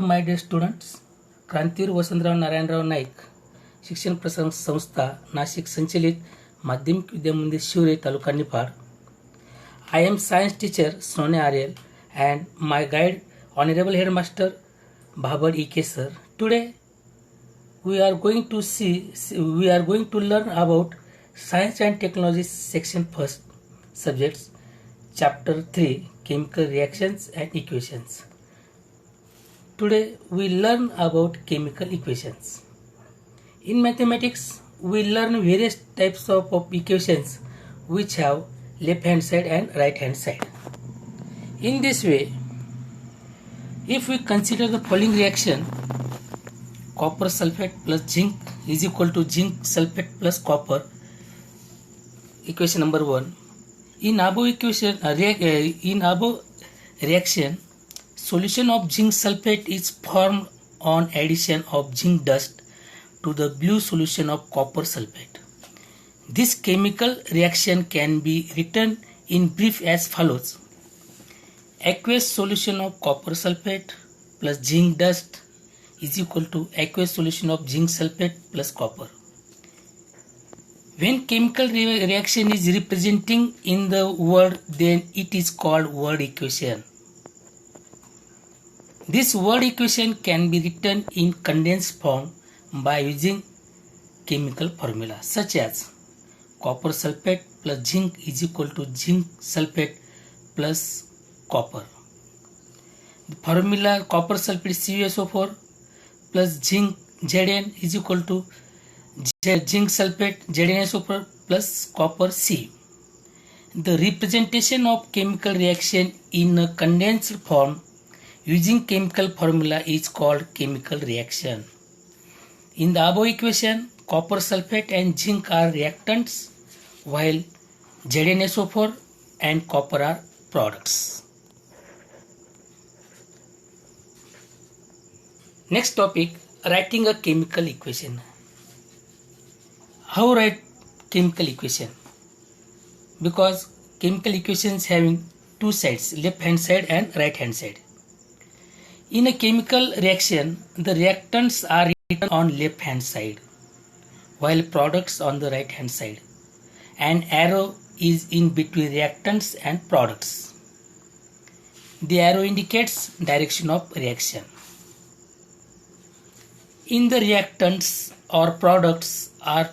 My dear students, Krantiveer Vasantrao Narayanrao Naik Shikshan Prasaran संस्था नाशिक संचलित माध्यमिक Vidyamandir Shivre taluka Niphad. I am science teacher Sonne Ariel and my guide Honorable Headmaster Bhabad E.K. sir. Today we are going to learn about Science and Technology section first subjects, chapter 3, chemical reactions and equations. Today we learn about chemical equations. In mathematics, we learn various types of equations which have left hand side and right hand side. In this way, if we consider the following reaction, copper sulfate plus zinc is equal to zinc sulfate plus copper, equation number 1. In above reaction, solution of zinc sulfate is formed on addition of zinc dust to the blue solution of copper sulfate. This chemical reaction can be written in brief as follows. Aqueous solution of copper sulfate plus zinc dust is equal to aqueous solution of zinc sulfate plus copper. When chemical reaction is representing in the word, then it is called word equation. This word equation can be written in condensed form by using chemical formula such as copper sulfate plus zinc is equal to zinc sulfate plus copper. The formula copper sulfate CuSO4 plus zinc Zn is equal to zinc sulfate ZnSO4 plus copper C. The representation of chemical reaction in a condensed form using chemical formula is called chemical reaction. In the above equation, copper sulfate and zinc are reactants while ZnSO4 and copper are products. Next topic, writing a chemical equation. How write chemical equation? Because chemical equations having two sides, left hand side and right hand side. In a chemical reaction, the reactants are written on left hand side while products on the right hand side. An arrow is in between reactants and products. The arrow indicates direction of reaction. In the reactants or products are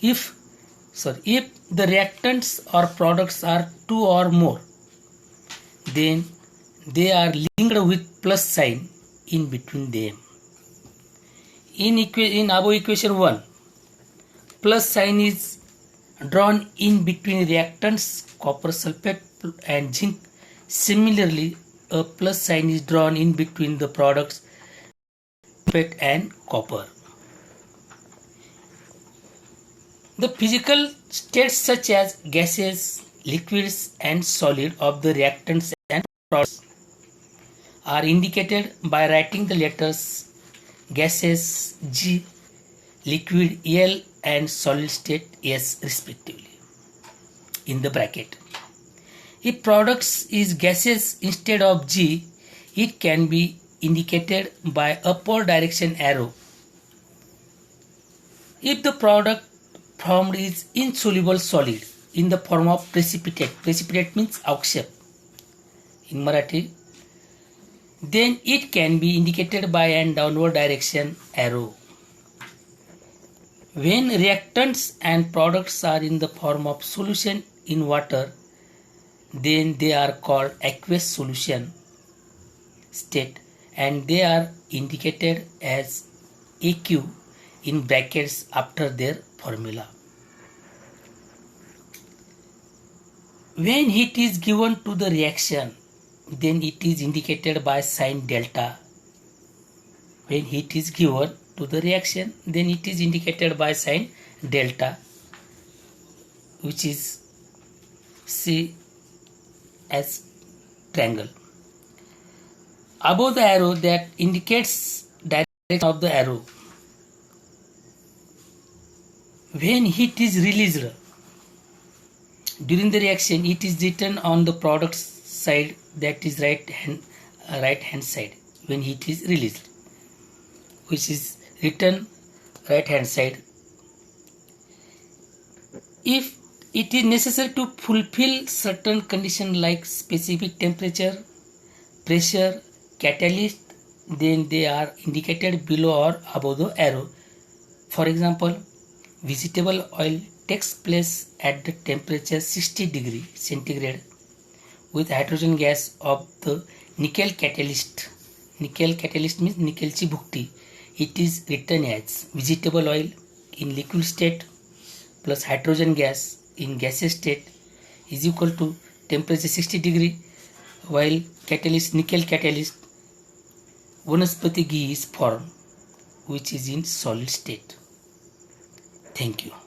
if the reactants or products are two or more, then they are linked with plus sign in between them. In above equation 1, plus sign is drawn in between reactants copper sulfate and zinc. Similarly, a plus sign is drawn in between the products sulfate and copper. The physical states such as gases, liquids and solid of the reactants and products are indicated by writing the letters gases G, liquid L and solid state S respectively in the bracket. If products is gases instead of G, it can be indicated by upward direction arrow. If the product formed is insoluble solid in the form of precipitate means aukshep in Marathi, then it can be indicated by an downward direction arrow. When reactants and products are in the form of solution in water, then they are called aqueous solution state and they are indicated as AQ in brackets after their formula. When heat is given to the reaction, then it is indicated by sign delta. When heat is given to the reaction, then it is indicated by sign delta, which is C as triangle. Above the arrow that indicates direction of the arrow. When heat is released during the reaction, it is written on the product side, that is right hand side. when heat is released, which is written right hand side. If it is necessary to fulfill certain conditions like specific temperature, pressure, catalyst, then they are indicated below or above the arrow. For example, vegetable oil takes place at the temperature 60 degree centigrade with hydrogen gas of the nickel catalyst. Nickel catalyst means nickelची भुकटी. It is written as vegetable oil in liquid state plus hydrogen gas in gaseous state is equal to temperature 60 degree, while catalyst, nickel catalyst, vanaspati ghee is formed, which is in solid state. Thank you.